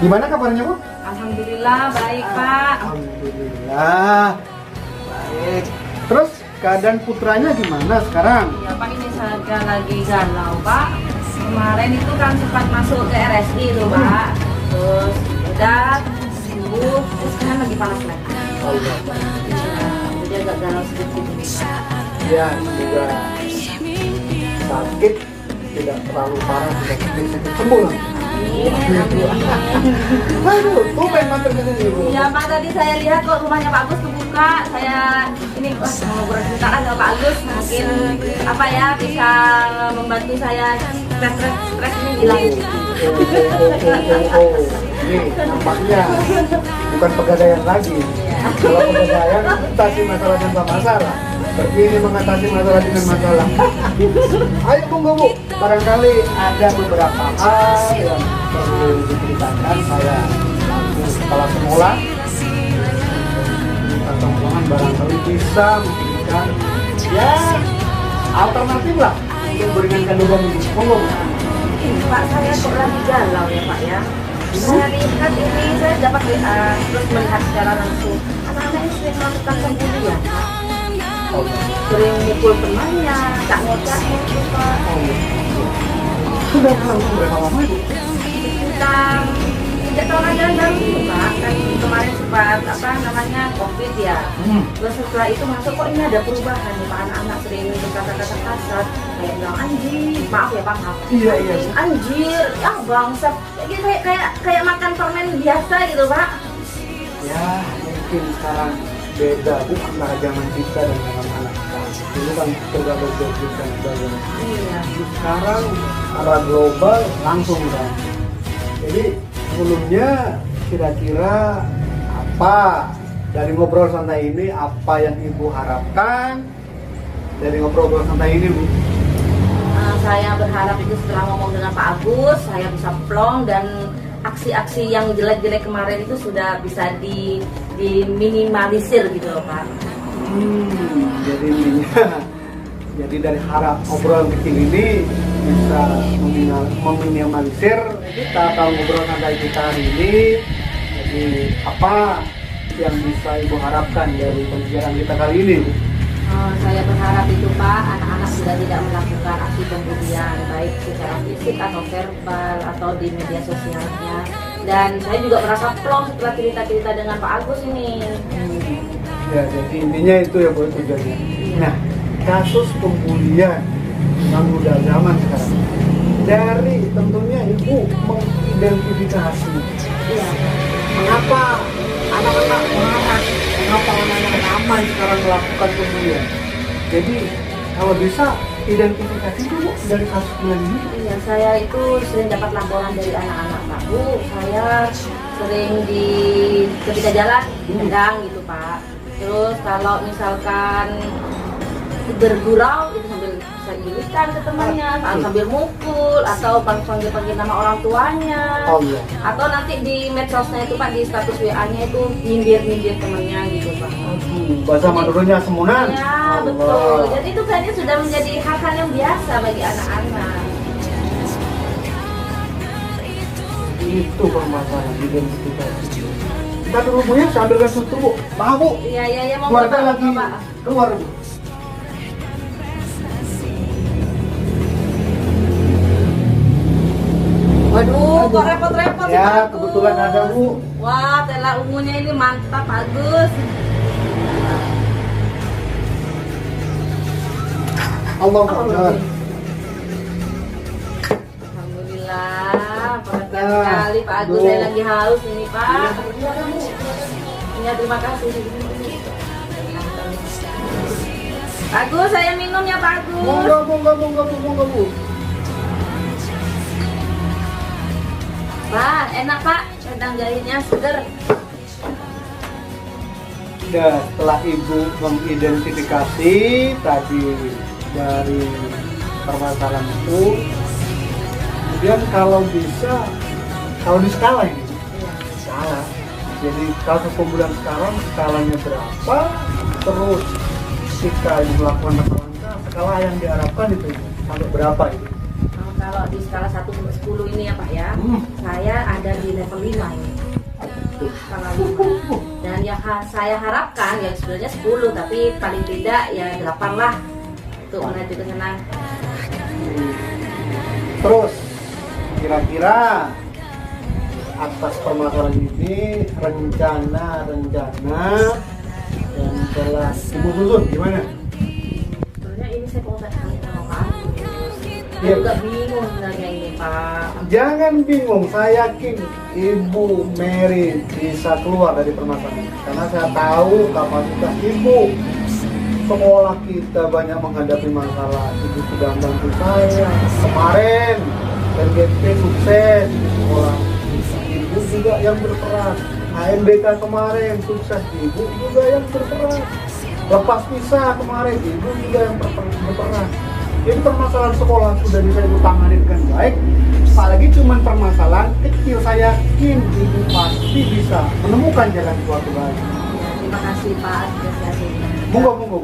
Gimana kabarnya Bu? Alhamdulillah baik Pak. Alhamdulillah baik. Terus keadaan putranya gimana sekarang? Ya Pak, ini saya lagi galau Pak. Kemarin itu kan sempat masuk ke RSI itu Pak. Terus udah sembuh, terus sekarang lagi panas lagi. Oh, iya. Ya, jadi agak galau sedikit. Ya, juga sakit tidak terlalu parah, tidak sedikit sembuh lah. Aduh, tuh pengen mampir ke sini Bu. Iya Pak, tadi saya lihat kok rumahnya Pak Agus kebuka. Saya ini mau bercerita sama Pak Agus, mungkin apa ya bisa membantu saya stres ini hilang. Nih, nampaknya bukan pegadaian lagi. Kalau pegadaian mengatasi masalah tanpa masalah. Seperti ini mengatasi masalah dengan masalah. Ayo tunggu Bu, barangkali ada beberapa hal yang perlu diceritakan. Saya kepala sekolah atau tongkrongan barangkali bisa memberikan ya alternatif lah untuk meringankan beban ini. Monggo Bu. Pak, saya kok lagi galau ya Pak ya. Saya lihat ini, saya dapat terus melihat secara langsung anak-anak ini sering melakukan pembulian Pak. Oh, Sering mukul temannya, tak ngocak gitu Pak. sudah berlangsung berapa lama Bu? Sekitar 3 tahun aja baru itu Pak. Kan kemarin sempat apa namanya COVID ya. Terus setelah itu masuk kok ini ada perubahan nih Pak, anak-anak sering berkata-kata kasar kayak bilang anjir, maaf ya Pak, maaf. Iya. Anjir, ya bangsat. Kayak makan permen biasa gitu Pak. Ya, mungkin sekarang beda Bu antara zaman kita dan zaman anak sekarang. Dulu kan tergabung gadget dan sebagainya. Iya. Sekarang arah global langsung kan. Jadi sebelumnya kira-kira apa dari ngobrol santai ini, apa yang Ibu harapkan dari ngobrol santai ini Bu? Saya berharap itu setelah ngomong dengan Pak Agus, saya bisa plong dan aksi-aksi yang jelek-jelek kemarin itu sudah bisa diminimalisir gitu loh Pak. Jadi jadi dari harap obrolan kecil ini bisa meminimalisir kita atau ngobrol santai kita hari ini. Jadi apa yang bisa Ibu harapkan dari pembicaraan kita kali ini? Saya berharap itu Pak, anak-anak sudah tidak melakukan aksi pembulian baik secara fisik atau verbal atau di media sosialnya. Dan saya juga merasa plong setelah cerita-cerita dengan Pak Agus ini. Ya, jadi intinya itu ya Bu tujuannya. Nah, kasus pembulian yang udah zaman sekarang. Dari tentunya Ibu mengidentifikasi Iya. mengapa anak-anak marah, mengapa anak-anak aman sekarang melakukan pembulian. Jadi kalau bisa identifikasi dulu dari kasus ini. Iya, saya itu sering dapat laporan dari anak-anak Pak Bu. Saya sering ketika jalan ditendang gitu Pak. Terus kalau misalkan bergurau itu sambil saya gilikan ke temannya, sambil mukul atau panggil nama orang tuanya. Oh iya. Atau nanti di medsosnya itu Pak, di status WA-nya itu nyindir temannya gitu Pak. Bahasa Maduranya semunan. Ya betul. Jadi itu kayaknya sudah menjadi hal-hal yang biasa bagi anak-anak. Itu permasalahan identifikasi. Kita dulu Bu ya, saya ambilkan susu Bu. Maaf Bu. Iya, mau Keluarga Pak, lagi Pak. keluar Bu. Waduh, kok repot-repot sih, Ya, Pak Agus. kebetulan ada Bu. Wah, tela ungunya ini mantap Agus. Allah Akbar. Alhamdulillah, perhatian sekali Pak Agus. Saya lagi haus ini Pak. Ya, terima kasih. Pak Agus, saya minum ya Pak Agus. Monggo Bu. Pak, enak Pak, rendang jahitnya seger. Ya, setelah Ibu mengidentifikasi tadi dari permasalahan itu, kemudian kalau bisa, kalau di skala ini, skala. Jadi kasus pembulian sekarang skalanya berapa, terus jika Ibu melakukan langkah, skala yang diharapkan itu sampai berapa itu? Kalau di skala 1 sampai 10 ini ya Pak ya, saya ada di level 5 ini. Skala 5. Dan yang saya harapkan ya sebenarnya 10, tapi paling tidak ya 8 lah untuk menuju ke sana. Terus kira-kira atas permasalahan ini rencana yang telah Ibu susun gimana? Sebenarnya ini saya mau tanya sama Pak. Saya Iya. juga bingung sebenarnya ini Pak. Jangan bingung, saya yakin Ibu Mary bisa keluar dari permasalahan ini. Karena saya tahu kapasitas Ibu. Sekolah kita banyak menghadapi masalah. Ibu sudah membantu saya kemarin. RGP sukses di sekolah. Ibu juga yang berperan. AMBK kemarin sukses, Ibu juga yang berperan. Lepas pisah kemarin, Ibu juga yang berperan. Jadi permasalahan sekolah sudah bisa Ibu tangani dengan baik. Apalagi cuma permasalahan kecil, saya yakin Ibu pasti bisa menemukan jalan keluar baik. Terima kasih Pak apresiasinya. Monggo.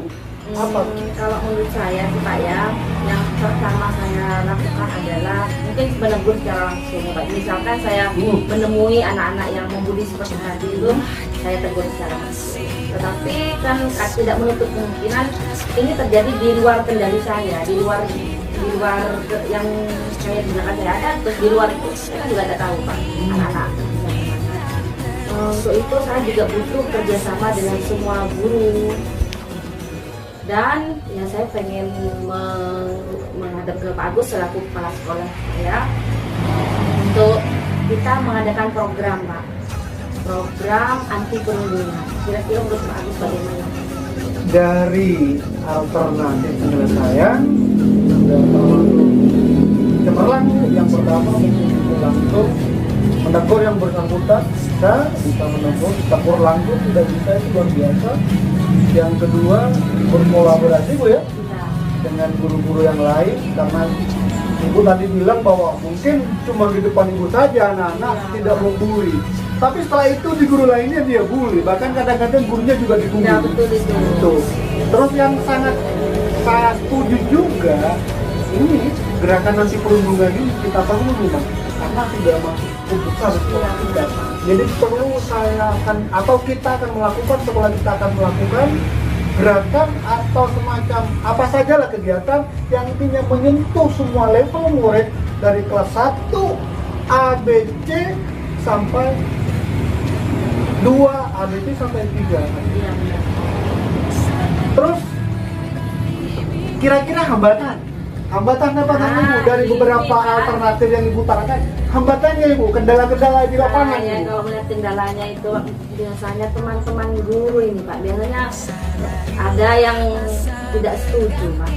Apa? Kalau menurut saya sih Pak ya, yang pertama saya lakukan adalah mungkin menegur secara langsung Pak. Misalkan saya menemui anak-anak yang membuli seperti tadi itu, saya tegur secara langsung. Tetapi kan tidak menutup kemungkinan ini terjadi di luar kendali saya, di luar yang saya gunakan saya ada, terus di luar itu saya kan juga tidak tahu Pak anak-anak. Untuk itu saya juga butuh kerjasama dengan semua guru. Dan ya saya pengen menghadap ke Pak Agus selaku kepala sekolah ya, untuk kita mengadakan program Pak, program anti perundungan. Kira-kira menurut Pak Agus bagaimana? Dari alternatif penyelesaian cemerlang yang pertama langsung menegur yang bersangkutan, bisa menegur, tegur langsung tidak bisa, itu luar biasa. Yang kedua berkolaborasi Bu ya dengan guru-guru yang lain, karena Ibu tadi bilang bahwa mungkin cuma di depan Ibu saja anak-anak tidak mau bully, tapi setelah itu di guru lainnya dia bully, bahkan kadang-kadang gurunya juga dibully. Ya, betul itu. Betul. Terus yang sangat saya setuju juga, ini gerakan anti perundungan ini kita perlu Bang, karena sudah masuk besar sekolah kita. Jadi perlu saya akan atau kita akan melakukan, sekolah kita akan melakukan gerakan atau semacam apa sajalah kegiatan yang intinya menyentuh semua level murid dari kelas 1 ABC sampai 2 ABC sampai 3. Iya, benar. Terus kira-kira hambatan apa Ibu dari beberapa alternatif yang Ibu utarakan? Hambatannya Ibu, kendala-kendala di lapangan. Ya, Ibu. kalau melihat kendalanya itu biasanya teman-teman guru ini Pak, biasanya ada yang tidak setuju Pak.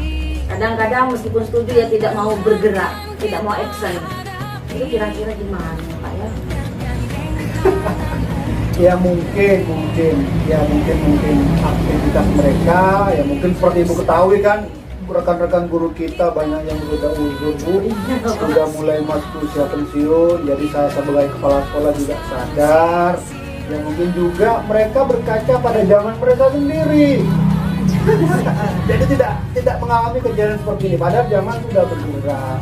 Kadang-kadang meskipun setuju ya tidak mau bergerak, tidak mau action. Itu kira-kira gimana Pak ya? Ya mungkin aktivitas mereka ya mungkin seperti Ibu ketahui kan, rekan-rekan guru kita banyak yang sudah uzur Bu, sudah mulai masuk usia pensiun. Jadi saya sebagai kepala sekolah juga sadar ya mungkin juga mereka berkaca pada zaman mereka sendiri. Jadi tidak mengalami kejadian seperti ini. Padahal zaman sudah bergerak,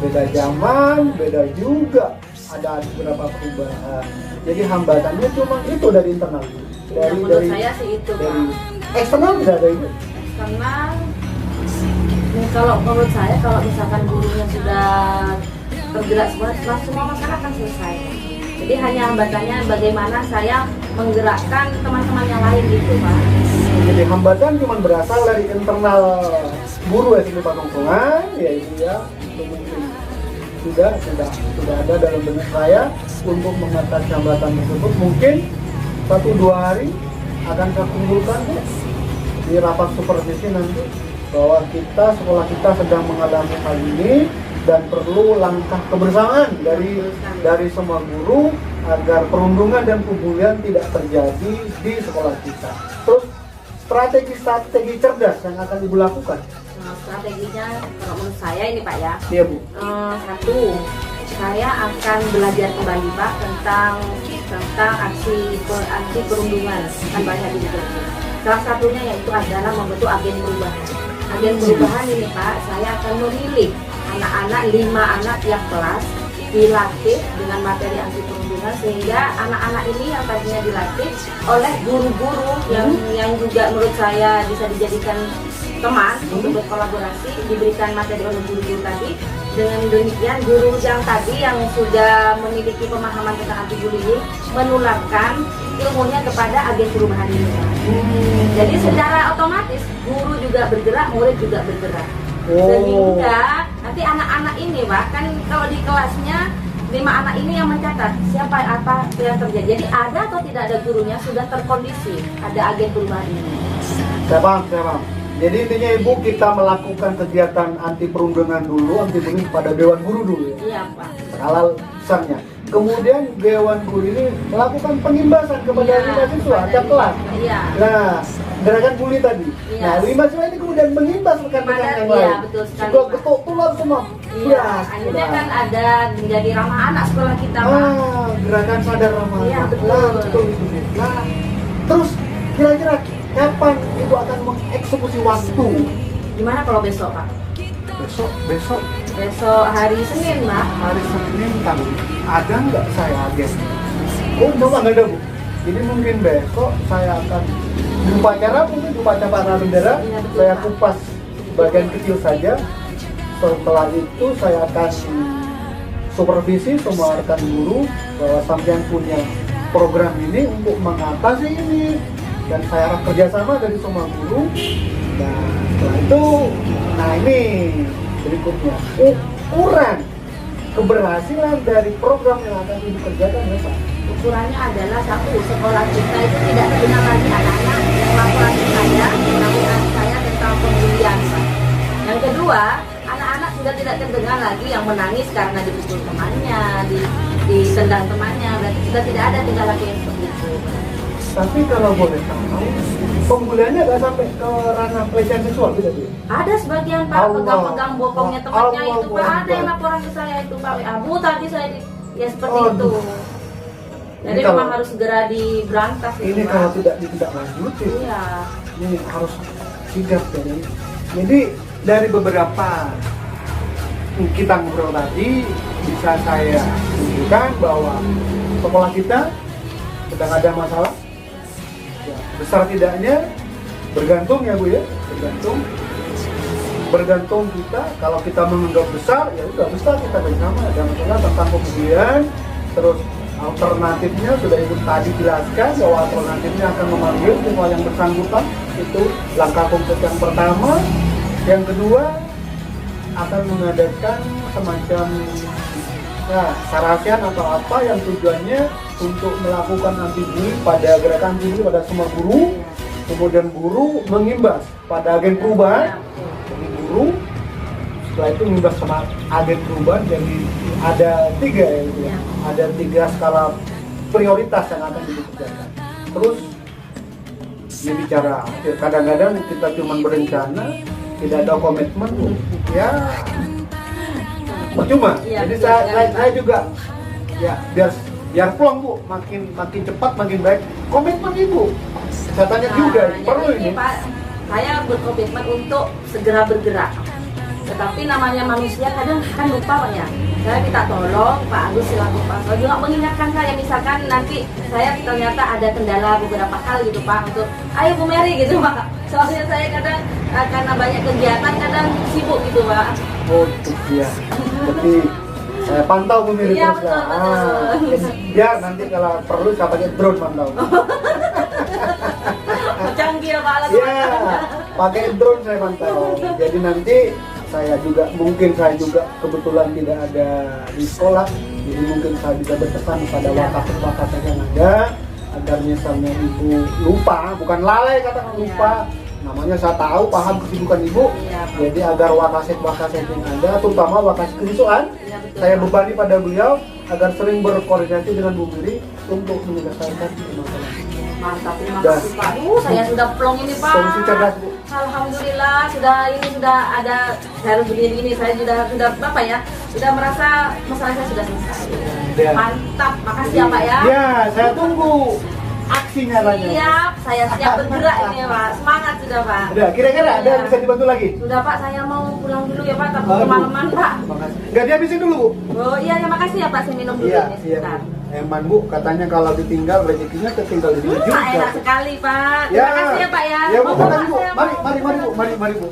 beda zaman, beda juga ada beberapa perubahan. Jadi hambatannya cuma itu dari internal. Menurut saya sih itu dari Pak. eksternal tidak ada itu. Karena kalau menurut saya kalau misalkan gurunya sudah bergerak semua masalah akan selesai. Jadi hanya hambatannya bagaimana saya menggerakkan teman-teman yang lain gitu Pak. Jadi hambatan cuma berasal dari internal guru SMP Patongkongan, yaitu ya itu mungkin sudah ada dalam benak saya untuk mengatasi hambatan tersebut. Mungkin 1-2 hari akan saya kumpulkan di rapat supervisi nanti bahwa sekolah kita sedang mengalami hal ini dan perlu langkah kebersamaan dari semua guru agar perundungan dan pembulian tidak terjadi di sekolah kita. Terus strategi cerdas yang akan Ibu lakukan? Strateginya kalau menurut saya ini Pak ya. Iya Bu. Satu, saya akan belajar kembali Pak tentang anti perundungan, kan banyak di buku. Salah satunya yaitu adalah membentuk agen perubahan. Agen perubahan ini Pak, saya akan memilih anak-anak 5 anak tiap kelas dilatih dengan materi anti perundungan, sehingga anak-anak ini yang tadinya dilatih oleh guru-guru yang juga menurut saya bisa dijadikan teman untuk berkolaborasi, diberikan materi oleh guru-guru tadi. Dengan demikian guru yang tadi yang sudah memiliki pemahaman tentang anti bullying menularkan ilmunya kepada agen perubahan ini. Jadi secara otomatis guru juga bergerak, murid juga bergerak. Sehingga nanti anak-anak ini Pak, kan kalau di kelasnya 5 anak ini yang mencatat siapa apa yang terjadi. Jadi ada atau tidak ada gurunya sudah terkondisi, ada agen perubahan ini. Saya paham. Jadi intinya Ibu, kita melakukan kegiatan anti perundungan dulu, anti bullying pada Dewan Guru dulu ya. Iya Pak. Skala besarnya. Kemudian Dewan Guru ini melakukan pengimbasan kepada 5 siswa tiap kelas. Iya. Nah, gerakan bully tadi. Iya. Nah, 5 siswa ini kemudian mengimbas rekan-rekan yang lain. Iya, betul sekali, Juga Pak. ketuk tular semua. Iya, akhirnya kan ada menjadi ramah anak sekolah kita Pak. Gerakan sadar ramah. Iya, betul. Betul itu. Nah, terus kira-kira kapan Ibu akan mengeksekusi waktu? Gimana kalau besok Pak? Besok Hari Senin Pak. hari Senin kan ada nggak saya agen? Oh, memang nggak ada Bu. Jadi mungkin besok saya akan di upacara, mungkin di upacara bendera, Iya, betul, saya Pak. kupas bagian kecil saja. Setelah itu saya akan supervisi semua rekan guru bahwa sampean punya program ini untuk mengatasi ini, dan saya harap kerjasama dari semua guru. Nah, setelah itu, nah ini berikutnya ukuran keberhasilan dari program yang akan dikerjakan ya Pak. Ukurannya adalah satu, sekolah kita itu tidak terdengar lagi anak-anak yang melakukan saya, melakukan saya tentang pembulian Pak. Yang kedua, anak-anak sudah tidak terdengar lagi yang menangis karena dipukul temannya, ditendang temannya, berarti sudah tidak ada tinggal lagi yang seperti itu. Tapi kalau boleh tahu, pembuliannya nggak sampai ke ranah pelecehan seksual tidak Bu? Ada sebagian Pak, Allah. pegang-pegang bokongnya temannya Allah, itu Pak, ada yang Allah. laporan ke saya itu Pak, Bu tadi saya ya seperti Aduh. itu. Jadi Ini memang kalau- harus segera diberantas itu Ini Pak. kalau tidak ditindaklanjuti, Iya. ini harus sigap ya. Jadi dari beberapa kita ngobrol tadi bisa saya tunjukkan bahwa sekolah kita sedang ada masalah. Ya, besar tidaknya bergantung ya Bu ya, bergantung kita. Kalau kita menganggap besar, ya udah besar, kita bersama ada masalah tentang pembulian. Terus alternatifnya sudah Ibu tadi jelaskan bahwa alternatifnya akan memanggil semua yang bersangkutan, itu langkah konkret yang pertama. Yang kedua akan mengadakan semacam sarasian atau apa yang tujuannya untuk melakukan anti bully pada gerakan anti bully pada semua guru. Kemudian guru mengimbas pada agen perubahan. Jadi guru setelah itu mengimbas sama agen perubahan. Jadi ada 3 ya, gitu ya. Ada 3 skala prioritas yang akan dikerjakan. Terus ini bicara kadang-kadang kita cuma berencana, tidak ada komitmen, ya percuma. Iya, Jadi betul sekali, saya juga ya biar plong Bu, makin cepat makin baik. Komitmen Ibu, saya tanya juga, perlu jadi ini. Pak, saya berkomitmen untuk segera bergerak. Tetapi namanya manusia kadang kan lupa Pak ya. Saya minta tolong Pak Agus selaku Pak Agus juga mengingatkan saya, misalkan nanti saya ternyata ada kendala beberapa hal gitu Pak, untuk ayo Bu Mary gitu Pak. Soalnya saya kadang karena banyak kegiatan kadang sibuk gitu Pak. Oh itu dia. Jadi saya pantau pemirsa Iya, terus betul, lah. betul. Biar nanti kalau perlu saya pakai drone pantau. Canggih ya Pak alat. Iya, pakai drone saya pantau. Jadi nanti saya juga kebetulan tidak ada di sekolah, jadi mungkin saya bisa berpesan pada wakasek yang ada, agar misalnya Ibu lupa, bukan lalai katakan lupa, namanya saya tahu, paham kesibukan Ibu, jadi agar wakasek yang ada, terutama wakasek kesiswaan, saya bebani pada beliau agar sering berkoordinasi dengan Bu Miri untuk menyelesaikan masalah. Mantap, terima kasih Pak. Saya sudah plong ini Pak. Solusi cerdas Bu. Alhamdulillah sudah ada, saya harus berdiri ini, saya sudah apa ya, sudah merasa masalah saya sudah selesai. Ya. Mantap, makasih ya Pak ya. Ya, saya tunggu aksi nyaranya. Siap, saya siap bergerak ini ya Pak. Semangat sudah Pak. Udah, kira-kira ada yang bisa dibantu lagi? Sudah Pak, saya mau pulang dulu ya Pak, tapi Aduh. kemalaman Pak. Makasih. Nggak dihabisin dulu, Bu? Oh iya, terima kasih ya Pak, saya minum dulu Iya, ini iya. sebentar. Emang Bu, katanya kalau ditinggal rezekinya tertinggal di sini Pak, juga. enak sekali Pak. Ya. Terima kasih ya Pak ya. Ya Bu, Mau makasih Pak, Bu. saya Mari, mau. mari Bu, mari Bu.